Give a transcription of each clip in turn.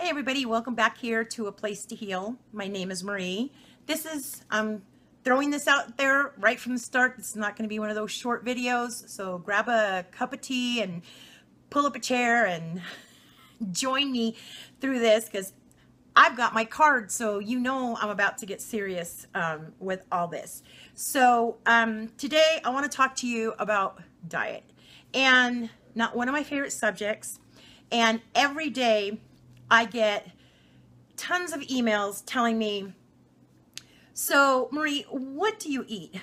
Hey everybody, welcome back here to A Place to Heal. My name is Marie. I'm throwing this out there right from the start. It's not going to be one of those short videos, so grab a cup of tea and pull up a chair and join me through this because I've got my card, so you know I'm about to get serious with all this. So today I want to talk to you about diet, and not one of my favorite subjects. And every day I get tons of emails telling me, so Marie, what do you eat?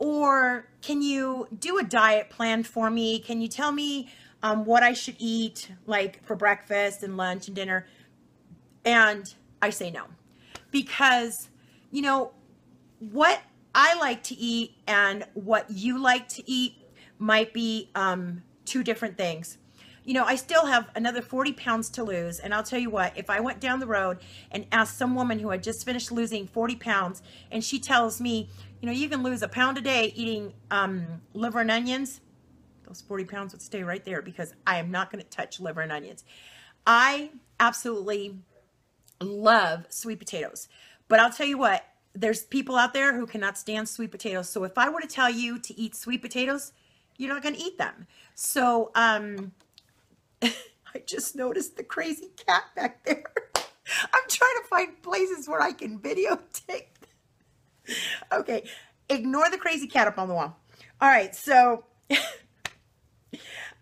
Or can you do a diet plan for me? Can you tell me what I should eat, like for breakfast and lunch and dinner? And I say no, because you know what I like to eat and what you like to eat might be two different things. You know, I still have another 40 pounds to lose. And I'll tell you what, if I went down the road and asked some woman who had just finished losing 40 pounds and she tells me, you know, you can lose a pound a day eating liver and onions, those 40 pounds would stay right there because I am not going to touch liver and onions. I absolutely love sweet potatoes. But I'll tell you what, there's people out there who cannot stand sweet potatoes. So if I were to tell you to eat sweet potatoes, you're not going to eat them. So, I just noticed the crazy cat back there. I'm trying to find places where I can videotape. Okay, ignore the crazy cat up on the wall. All right, so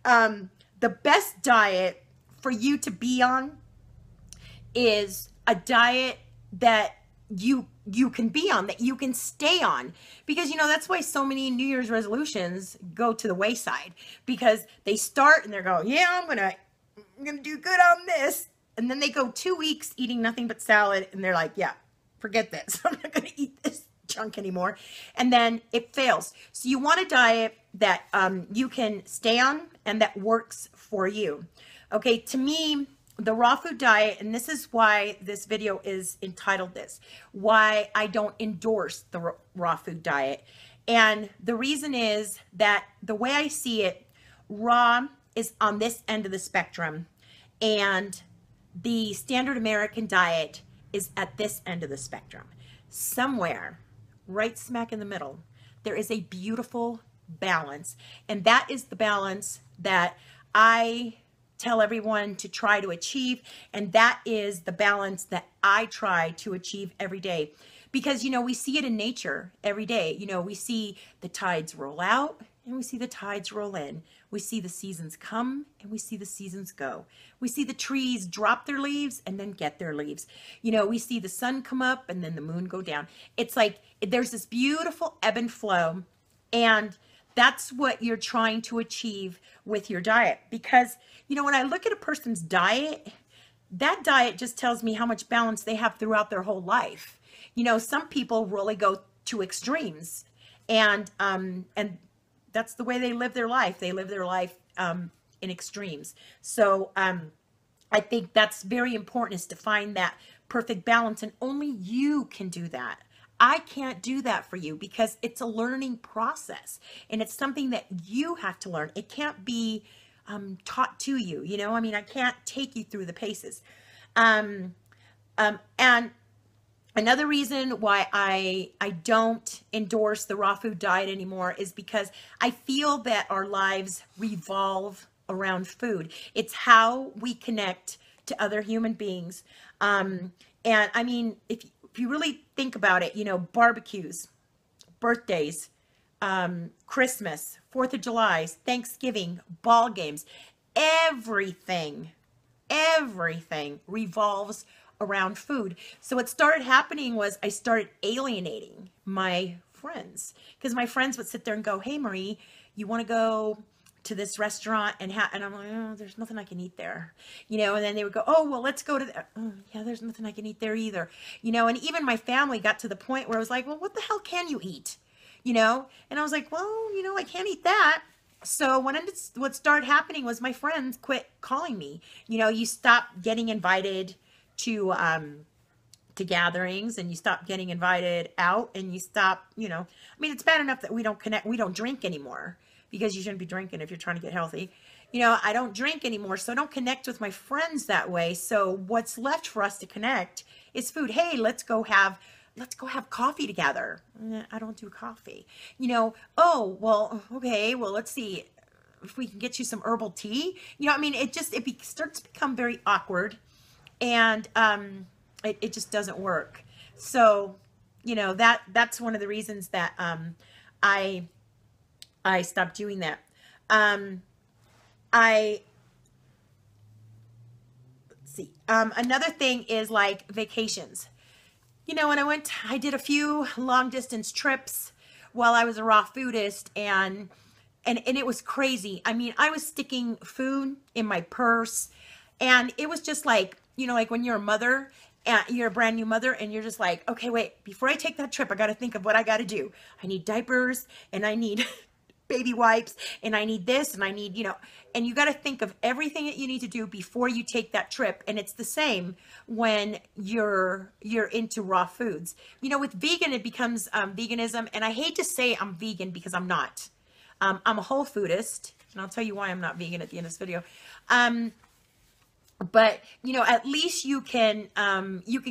the best diet for you to be on is a diet that you can be on, that you can stay on, because you know that's why so many New Year's resolutions go to the wayside, because they start and they're going, yeah, I'm gonna do good on this, and then they go 2 weeks eating nothing but salad and they're like, yeah, forget this, I'm not gonna eat this junk anymore, and then it fails. So you want a diet that you can stay on and that works for you. Okay, to me, the raw food diet, and this is why this video is entitled this, why I don't endorse the raw food diet. And the reason is that the way I see it, raw is on this end of the spectrum and the standard American diet is at this end of the spectrum. Somewhere right smack in the middle, there is a beautiful balance, and that is the balance that I tell everyone to try to achieve, and that is the balance that I try to achieve every day. Because you know, we see it in nature every day. You know, we see the tides roll out and we see the tides roll in. We see the seasons come and we see the seasons go. We see the trees drop their leaves and then get their leaves. You know, we see the sun come up and then the moon go down. It's like there's this beautiful ebb and flow, and that's what you're trying to achieve with your diet. Because, you know, when I look at a person's diet, that diet just tells me how much balance they have throughout their whole life. You know, some people really go to extremes, and that's the way they live their life. They live their life in extremes. So I think that's very important, is to find that perfect balance, and only you can do that. I can't do that for you because it's a learning process, and it's something that you have to learn. It can't be taught to you, you know? I mean, I can't take you through the paces. And another reason why I don't endorse the raw food diet anymore is because I feel that our lives revolve around food. It's how we connect to other human beings. And I mean, if you really think about it, you know, barbecues, birthdays, Christmas, 4th of July, Thanksgiving, ball games, everything revolves around food. So what started happening was I started alienating my friends, because my friends would sit there and go, hey Marie, you want to go to this restaurant? And I'm like, oh, there's nothing I can eat there, you know. And then they would go, oh, well, let's go to the, oh, yeah, there's nothing I can eat there either, you know. And even my family got to the point where I was like, well, what the hell can you eat, you know? And I was like, well, you know, I can't eat that. So what started happening was my friends quit calling me. You know, you stop getting invited to gatherings, and you stop getting invited out, and you stop, you know, I mean, it's bad enough that we don't drink anymore, because you shouldn't be drinking if you're trying to get healthy, I don't drink anymore, so I don't connect with my friends that way. So what's left for us to connect is food. Hey, let's go have coffee together. I don't do coffee. Oh, well, okay, well, let's see if we can get you some herbal tea. I mean, starts to become very awkward, and it just doesn't work. So, that's one of the reasons that I stopped doing that. Let's see. Another thing is like vacations. When I did a few long distance trips while I was a raw foodist, and it was crazy. I mean, I was sticking food in my purse, and it was just like, like when you're a mother and you're a brand new mother and you're just like, okay, wait, before I take that trip, I got to think of what I got to do. I need diapers, and I need baby wipes, and I need this, and I need, and you got to think of everything that you need to do before you take that trip. And it's the same when you're into raw foods. With vegan, it becomes veganism. And I hate to say I'm vegan because I'm not. I'm a whole foodist, and I'll tell you why I'm not vegan at the end of this video. But at least you can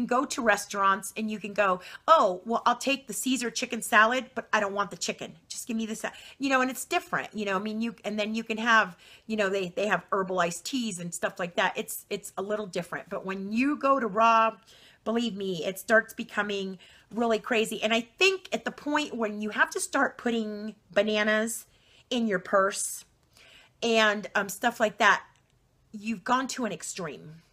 go to restaurants and you can go, oh, well, I'll take the Caesar chicken salad, but I don't want the chicken. Just give me the salad. And it's different. I mean, and then you can have, they have herbal iced teas and stuff like that. It's a little different. But when you go to raw, believe me, it starts becoming really crazy. And I think at the point when you have to start putting bananas in your purse and stuff like that, you've gone to an extreme.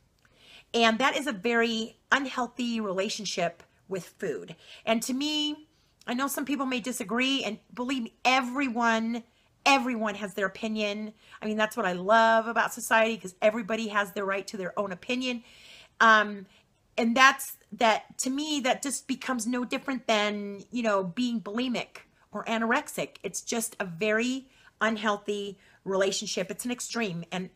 And that is a very unhealthy relationship with food. And to me, I know some people may disagree, and believe me, everyone has their opinion. I mean, that's what I love about society, because everybody has their right to their own opinion. And to me, that just becomes no different than, being bulimic or anorexic. It's just a very unhealthy relationship. It's an extreme. And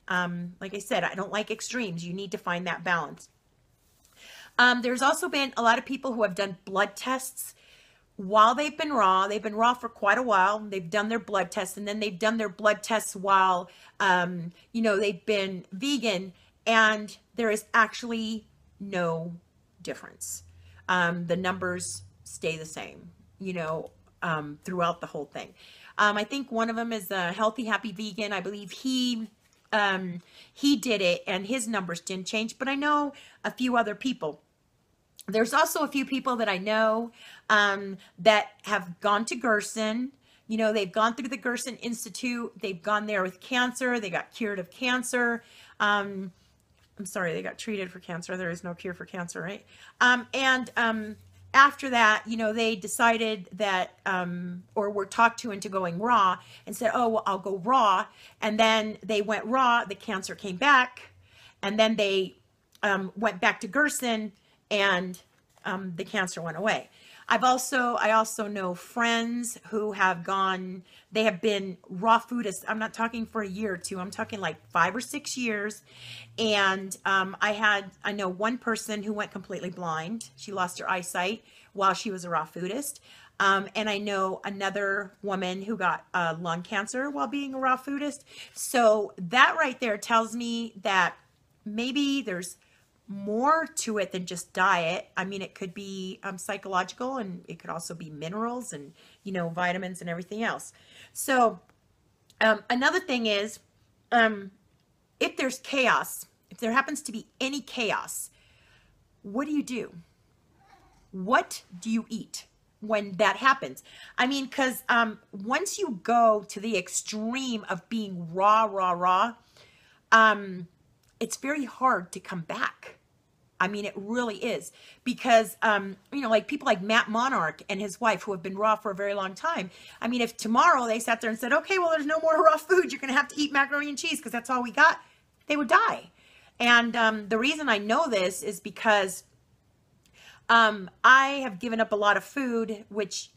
like I said, I don't like extremes. You need to find that balance. There's also been a lot of people who have done blood tests while they've been raw. They've been raw for quite a while. They've done their blood tests, and then they've done their blood tests while, they've been vegan, and there is actually no difference. The numbers stay the same, throughout the whole thing. I think one of them is a Healthy Happy Vegan. I believe he did it and his numbers didn't change, but I know a few other people. There's also a few people that I know that have gone to Gerson. They've gone through the Gerson Institute. They've gone there with cancer. They got cured of cancer. I'm sorry, they got treated for cancer. There is no cure for cancer, right? After that, they decided that, or were talked to into going raw, and said, oh, well, I'll go raw. And then they went raw, the cancer came back, and then they went back to Gerson, and the cancer went away. I also know friends who have gone, they have been raw foodists. I'm not talking for a year or two. I'm talking like 5 or 6 years. And I know one person who went completely blind. She lost her eyesight while she was a raw foodist. And I know another woman who got lung cancer while being a raw foodist. So that right there tells me that maybe there's more to it than just diet. I mean, it could be psychological, and it could also be minerals and, vitamins and everything else. So another thing is, if there's chaos, if there happens to be any chaos, what do? What do you eat when that happens? I mean, because once you go to the extreme of being raw, it's very hard to come back. I mean, it really is, because, like people like Matt Monarch and his wife, who have been raw for a very long time. I mean, if tomorrow they sat there and said, okay, well, there's no more raw food, you're going to have to eat macaroni and cheese because that's all we got, they would die. And the reason I know this is because I have given up a lot of food,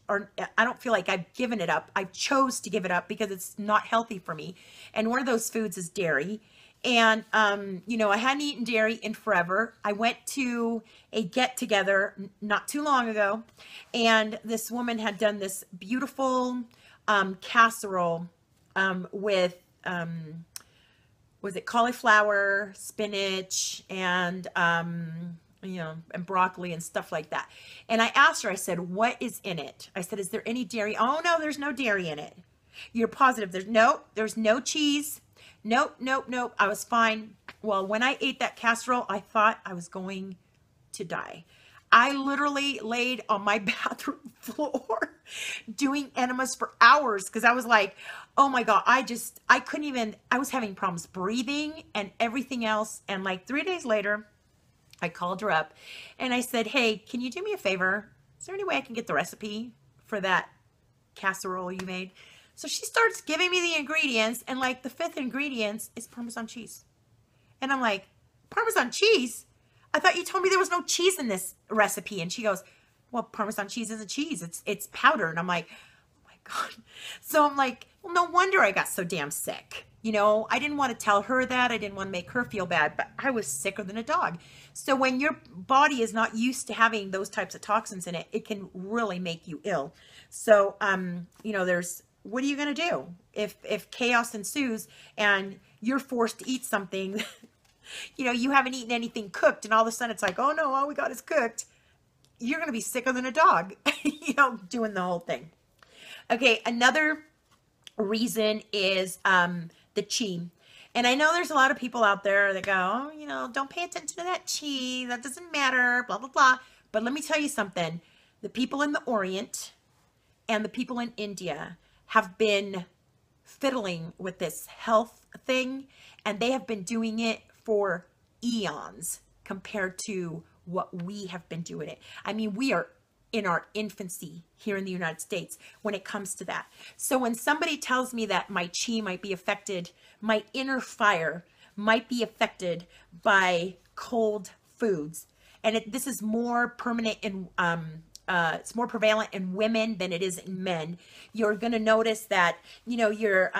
I don't feel like I've given it up. I chose to give it up because it's not healthy for me. And one of those foods is dairy. And, I hadn't eaten dairy in forever. I went to a get-together not too long ago, and this woman had done this beautiful casserole with was it cauliflower, spinach, and and broccoli and stuff like that. And I asked her, I said, what is in it? I said, is there any dairy? Oh no, there's no dairy in it. You're positive? There's no cheese. Nope, nope, nope. I was fine. Well, when I ate that casserole, I thought I was going to die. I literally laid on my bathroom floor doing enemas for hours because I was like, oh my God, I couldn't even, I was having problems breathing and everything else. And like 3 days later, I called her up and I said, hey, can you do me a favor? Is there any way I can get the recipe for that casserole you made? So she starts giving me the ingredients, and like the 5th ingredient is Parmesan cheese. And I'm like, Parmesan cheese? I thought you told me there was no cheese in this recipe. And she goes, well, Parmesan cheese isn't cheese. It's powder. And I'm like, oh my God. So I'm like, well, no wonder I got so damn sick. You know, I didn't want to tell her that. I didn't want to make her feel bad, but I was sicker than a dog. So when your body is not used to having those types of toxins in it, it can really make you ill. So, what are you going to do if chaos ensues and you're forced to eat something, you haven't eaten anything cooked, and all of a sudden it's like, oh no, all we got is cooked. You're going to be sicker than a dog, doing the whole thing. Okay. Another reason is, the chi. And I know there's a lot of people out there that go, oh, don't pay attention to that chi. That doesn't matter, blah, blah, blah. But let me tell you something. The people in the Orient and the people in India have been fiddling with this health thing, and they have been doing it for eons compared to what we have been doing it. I mean, we are in our infancy here in the United States when it comes to that. So when somebody tells me that my chi might be affected, my inner fire might be affected by cold foods, and this is more permanent in it's more prevalent in women than it is in men. You're going to notice that, your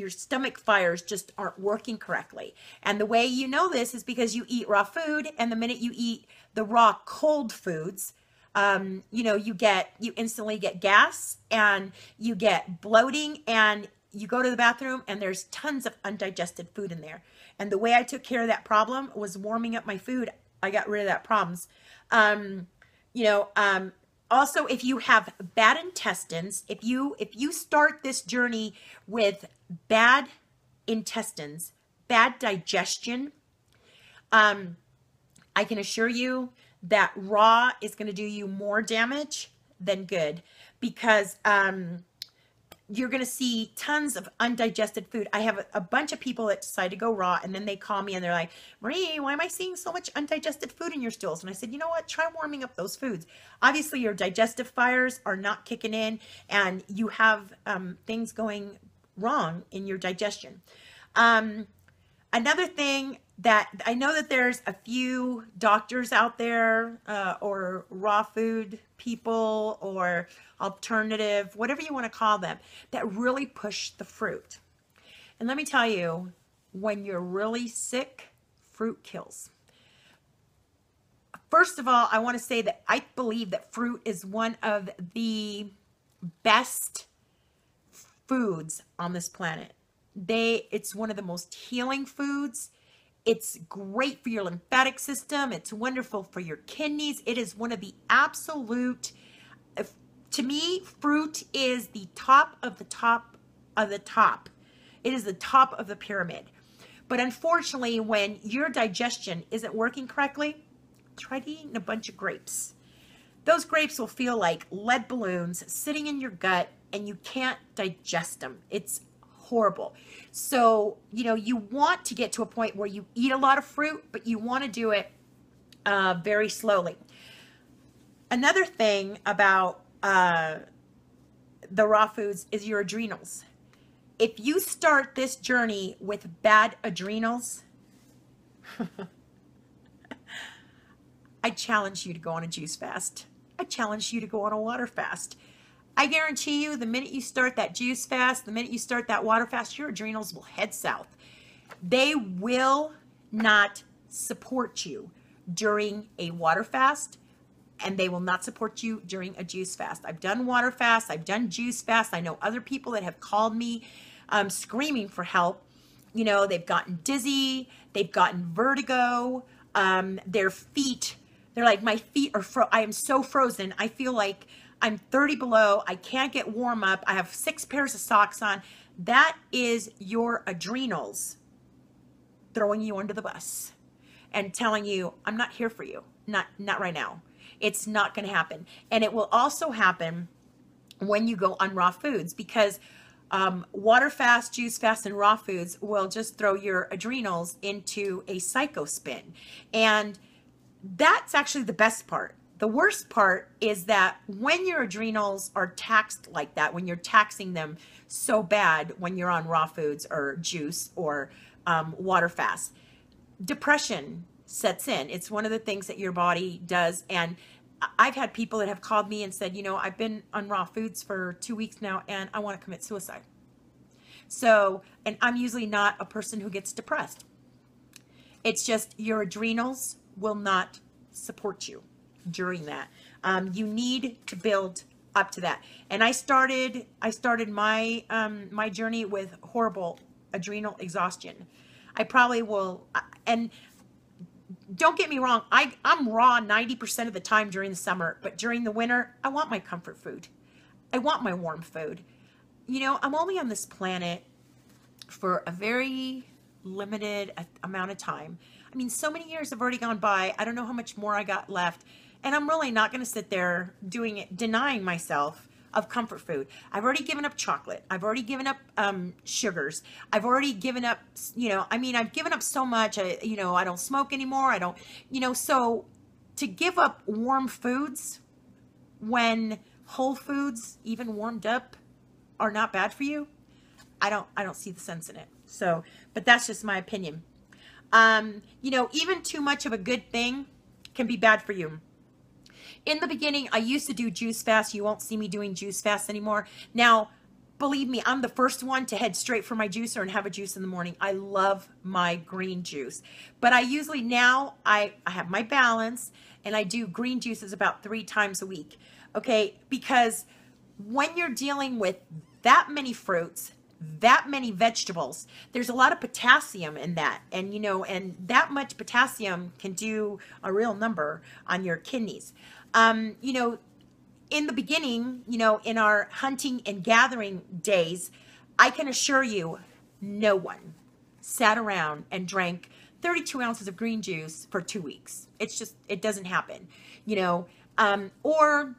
stomach fires just aren't working correctly. And the way you know this is because you eat raw food, and the minute you eat the raw cold foods, you instantly get gas, and you get bloating, and you go to the bathroom and there's tons of undigested food in there. And the way I took care of that problem was warming up my food. I got rid of that problems. Also, if you have bad intestines, if you start this journey with bad intestines, bad digestion, I can assure you that raw is going to do you more damage than good, because you're going to see tons of undigested food. I have a bunch of people that decide to go raw, and then they call me and they're like, Marie, why am I seeing so much undigested food in your stools? And I said, you know what? Try warming up those foods. Obviously, your digestive fires are not kicking in, and you have things going wrong in your digestion. Another thing that I know that there's a few doctors out there, or raw food people, or alternative, whatever you want to call them, that really push the fruit. And let me tell you, when you're really sick, fruit kills. First of all, I want to say that I believe that fruit is one of the best foods on this planet. It's one of the most healing foods. It's great for your lymphatic system. It's wonderful for your kidneys. It is one of the absolute, to me, fruit is the top of the top of the top. It is the top of the pyramid. But unfortunately, when your digestion isn't working correctly, try eating a bunch of grapes. Those grapes will feel like lead balloons sitting in your gut, and you can't digest them. It's horrible. So, you want to get to a point where you eat a lot of fruit, but you want to do it very slowly. Another thing about the raw foods is your adrenals. If you start this journey with bad adrenals, I challenge you to go on a juice fast. I challenge you to go on a water fast. I guarantee you, the minute you start that juice fast, the minute you start that water fast, your adrenals will head south. They will not support you during a water fast, and they will not support you during a juice fast. I've done water fasts. I've done juice fasts. I know other people that have called me screaming for help, You know, they've gotten dizzy, they've gotten vertigo, their feet, they're like, my feet are I am so frozen. I feel like I'm 30 below. I can't get warm up. I have 6 pairs of socks on. That is your adrenals throwing you under the bus and telling you, I'm not here for you. Not right now. It's not going to happen. And it will also happen when you go on raw foods, because water fast, juice fast, and raw foods will just throw your adrenals into a psycho spin. And that's actually the best part. The worst part is that when your adrenals are taxed like that, when you're taxing them so bad when you're on raw foods or juice or water fast, depression sets in. It's one of the things that your body does. And I've had people that have called me and said, you know, I've been on raw foods for 2 weeks now and I want to commit suicide. So, and I'm usually not a person who gets depressed. It's just your adrenals will not support you during that. You need to build up to that. And I started my my journey with horrible adrenal exhaustion. I probably will, and don't get me wrong, I'm raw 90% of the time during the summer, but during the winter, I want my comfort food. I want my warm food. You know, I'm only on this planet for a very limited amount of time. I mean, so many years have already gone by. I don't know how much more I got left. And I'm really not going to sit there doing it, denying myself of comfort food. I've already given up chocolate. I've already given up sugars. I've already given up, you know, I mean, I've given up so much. You know, I don't smoke anymore. I don't, you know, so to give up warm foods when whole foods, even warmed up, are not bad for you, I don't see the sense in it. So, but that's just my opinion. You know, even too much of a good thing can be bad for you. In the beginning, I used to do juice fast. You won't see me doing juice fast anymore. Now, believe me, I'm the first one to head straight for my juicer and have a juice in the morning. I love my green juice. But I usually now, I have my balance, and I do green juices about 3 times a week. Okay, because when you're dealing with that many fruits, that many vegetables, there's a lot of potassium in that. And, you know, and that much potassium can do a real number on your kidneys. You know, in the beginning, you know, in our hunting and gathering days, I can assure you, no one sat around and drank 32 ounces of green juice for 2 weeks. It's just, it doesn't happen, you know, or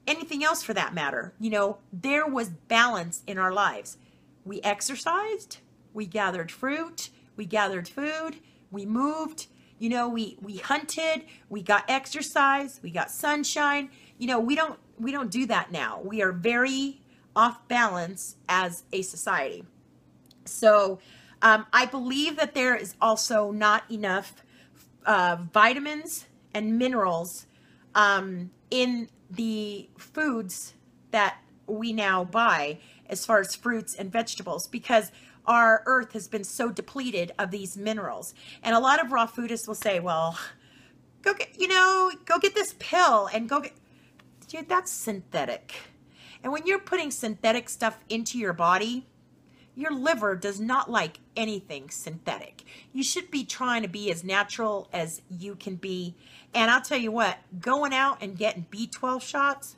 anything else for that matter. You know, there was balance in our lives. We exercised, we gathered fruit, we gathered food, we moved, you know, we hunted, we got exercise, we got sunshine. You know, we don't do that now. We are very off balance as a society. So I believe that there is also not enough vitamins and minerals in the foods that we now buy, as far as fruits and vegetables, because our earth has been so depleted of these minerals. And a lot of raw foodists will say, well, go get this pill and go get, dude, that's synthetic. And when you're putting synthetic stuff into your body, your liver does not like anything synthetic. You should be trying to be as natural as you can be. And I'll tell you what, going out and getting B12 shots,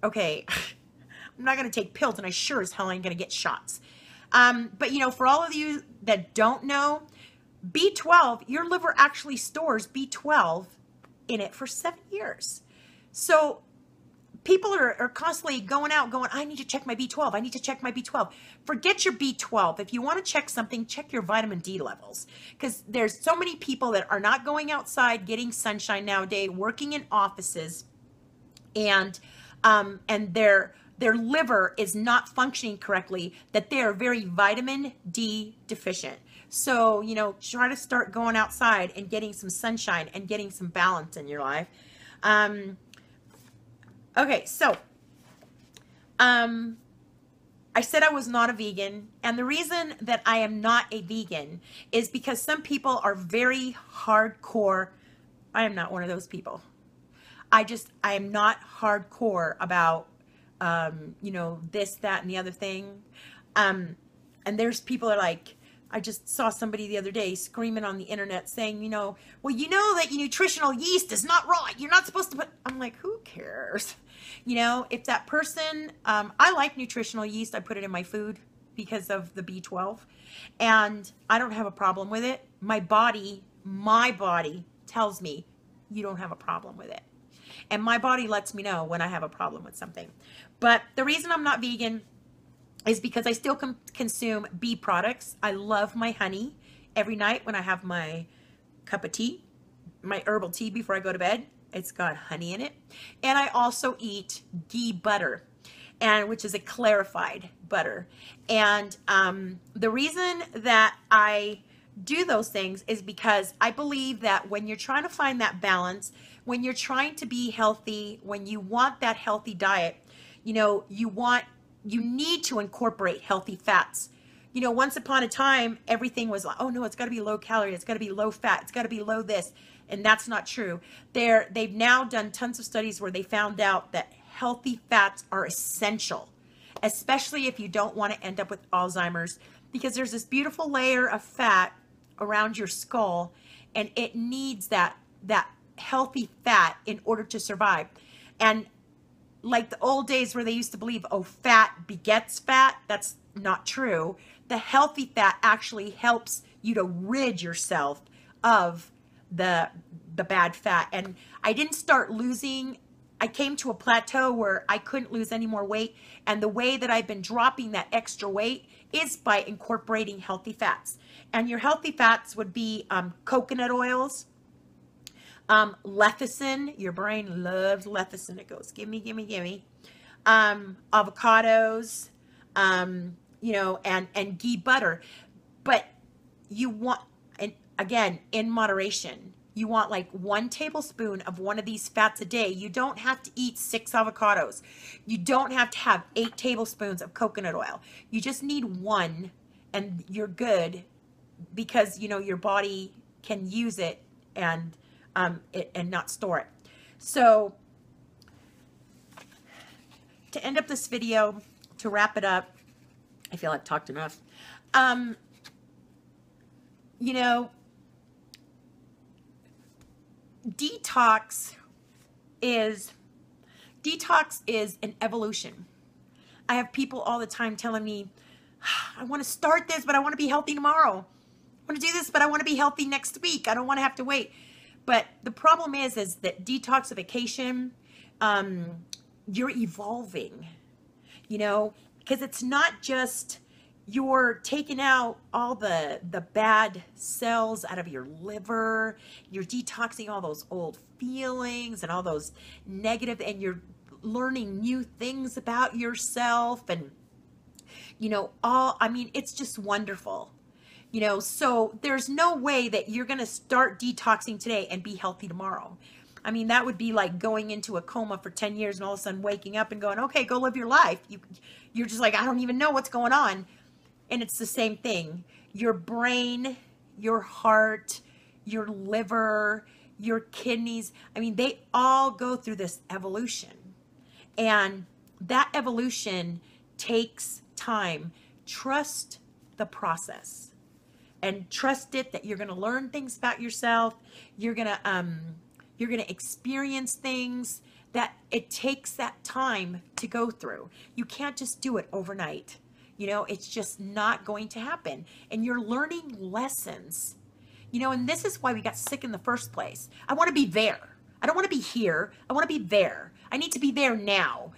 okay, I'm not going to take pills, and I sure as hell ain't going to get shots. But, you know, for all of you that don't know, B12, your liver actually stores B12 in it for 7 years. So people are constantly going out going, I need to check my B12. I need to check my B12. Forget your B12. If you want to check something, check your vitamin D levels. Because there's so many people that are not going outside, getting sunshine nowadays, working in offices, and their liver is not functioning correctly, that they are very vitamin D deficient. So, you know, try to start going outside and getting some sunshine and getting some balance in your life. Okay, so I said I was not a vegan, and the reason that I am not a vegan is because some people are very hardcore. I am not one of those people. I am not hardcore about you know, this, that, and the other thing. And there's people that are like, I just saw somebody the other day screaming on the internet saying, well, you know that nutritional yeast is not right. You're not supposed to put, I'm like, who cares? If that person, I like nutritional yeast. I put it in my food because of the B12, and I don't have a problem with it. My body tells me you don't have a problem with it. And my body lets me know when I have a problem with something. But the reason I'm not vegan is because I still consume bee products. I love my honey. Every night when I have my cup of tea, my herbal tea before I go to bed, it's got honey in it. And I also eat ghee butter, which is a clarified butter. And the reason that I do those things is because I believe that when you're trying to find that balance, when you're trying to be healthy, when you want that healthy diet, you need to incorporate healthy fats. Once upon a time, everything was like, oh no, it's got to be low calorie, it's got to be low fat, it's got to be low this. And that's not true. They've now done tons of studies where they found out that healthy fats are essential, especially if you don't want to end up with Alzheimer's, because there's this beautiful layer of fat around your skull, and it needs that healthy fat in order to survive. And like the old days where they used to believe, oh, fat begets fat, that's not true. The healthy fat actually helps you to rid yourself of the bad fat. And I didn't start losing, I came to a plateau where I couldn't lose any more weight. And the way that I've been dropping that extra weight is by incorporating healthy fats. And your healthy fats would be coconut oils, lecithin. Your brain loves lecithin. It goes, gimme, gimme, gimme. Avocados, and ghee butter. But you want, and again, in moderation, you want like 1 tablespoon of one of these fats a day. You don't have to eat 6 avocados. You don't have to have 8 tablespoons of coconut oil. You just need 1 and you're good, because your body can use it and not store it. So to end up this video, to wrap it up, I feel I've talked enough. Detox is an evolution. I have people all the time telling me, I want to start this, but I want to be healthy tomorrow. I want to do this, but I want to be healthy next week. I don't want to have to wait. But the problem is that detoxification, you're evolving, because it's not just you're taking out all the bad cells out of your liver. You're detoxing all those old feelings and all those negative, and you're learning new things about yourself. And, it's just wonderful. So there's no way that you're going to start detoxing today and be healthy tomorrow. That would be like going into a coma for 10 years and all of a sudden waking up and going, okay, go live your life. You're just like, I don't even know what's going on. And it's the same thing. Your brain, your heart, your liver, your kidneys, they all go through this evolution. And that evolution takes time. Trust the process. And trust it that you're going to learn things about yourself. You're going to experience things that it takes that time to go through. You can't just do it overnight. It's just not going to happen. And you're learning lessons. And this is why we got sick in the first place. I want to be there. I don't want to be here. I want to be there. I need to be there now.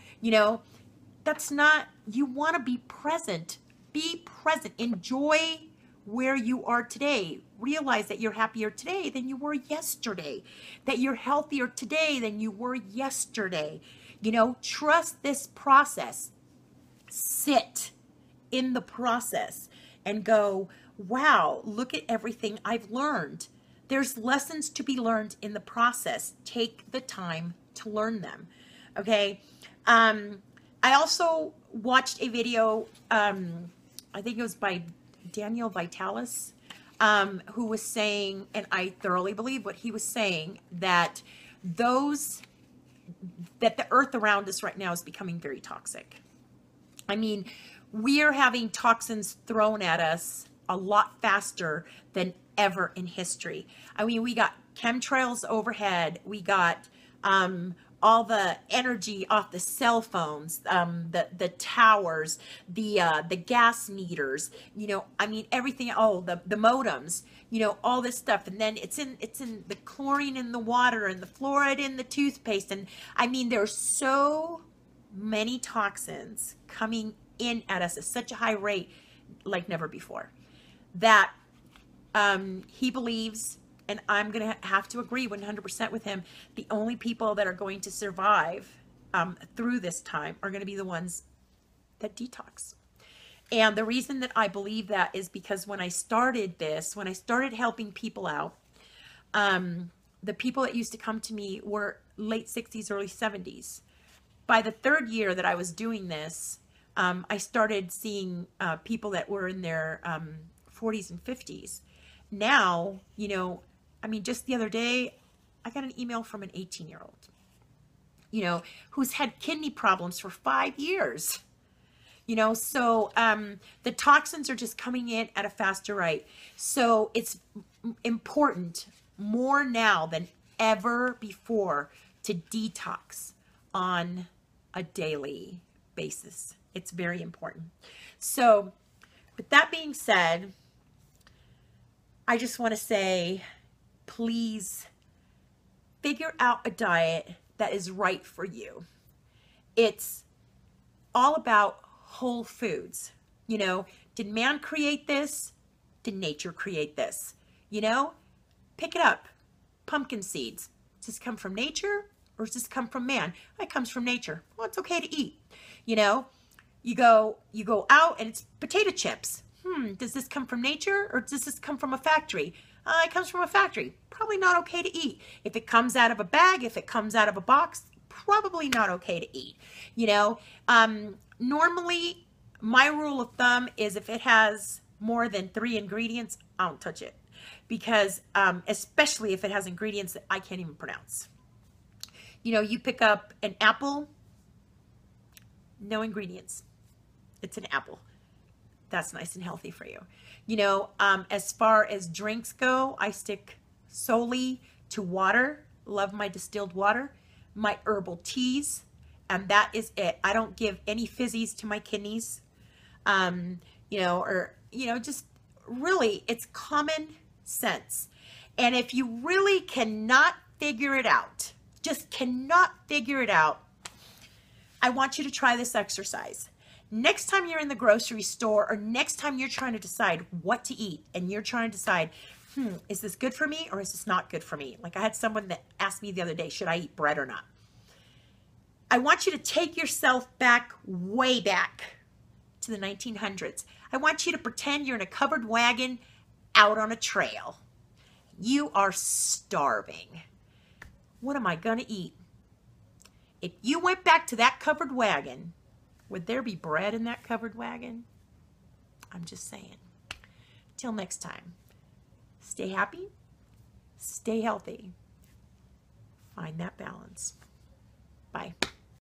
That's not, you want to be present. Be present. Enjoy where you are today. Realize that you're happier today than you were yesterday, that you're healthier today than you were yesterday. Trust this process. Sit in the process and go, wow, look at everything I've learned. There's lessons to be learned in the process. Take the time to learn them. Okay. I also watched a video, I think it was by Daniel Vitalis, who was saying, and I thoroughly believe what he was saying, that the earth around us right now is becoming very toxic. We are having toxins thrown at us a lot faster than ever in history. I mean, we got chemtrails overhead. We got all the energy off the cell phones, the towers, the gas meters, you know, I mean, everything, oh, the modems, you know, all this stuff. And then it's in the chlorine in the water and the fluoride in the toothpaste. And I mean, there's so many toxins coming in at us at such a high rate, like never before, that he believes, and I'm going to have to agree 100% with him, the only people that are going to survive through this time are going to be the ones that detox. And the reason that I believe that is because when I started this, when I started helping people out, the people that used to come to me were late 60s, early 70s. By the third year that I was doing this, I started seeing people that were in their 40s and 50s. Now, you know, I mean, just the other day, I got an email from an 18-year-old, you know, who's had kidney problems for 5 years. You know, so the toxins are just coming in at a faster rate. So it's important more now than ever before to detox on a daily basis. It's very important. So with that being said, I just want to say, please figure out a diet that is right for you. It's all about whole foods. You know, did man create this? Did nature create this? You know, pick it up. Pumpkin seeds. Does this come from nature or does this come from man? It comes from nature. Well, it's okay to eat. You know, you go out and it's potato chips. Does this come from nature or does this come from a factory? It comes from a factory. Probably not okay to eat. If it comes out of a bag, if it comes out of a box, probably not okay to eat. You know, normally my rule of thumb is if it has more than 3 ingredients, I don't touch it. Because especially if it has ingredients that I can't even pronounce. You know, you pick up an apple, no ingredients. It's an apple. That's nice and healthy for you. You know, as far as drinks go, I stick solely to water. Love my distilled water, my herbal teas, and that is it. I don't give any fizzies to my kidneys. You know, or, you know, just really, it's common sense. And if you really cannot figure it out, just cannot figure it out, I want you to try this exercise. Next time you're in the grocery store or next time you're trying to decide what to eat and you're trying to decide, is this good for me or is this not good for me? Like I had someone that asked me the other day, should I eat bread or not? I want you to take yourself back, way back to the 1900s. I want you to pretend you're in a covered wagon out on a trail. You are starving. What am I going to eat? If you went back to that covered wagon, would there be bread in that covered wagon? I'm just saying. Till next time, stay happy, stay healthy, find that balance. Bye.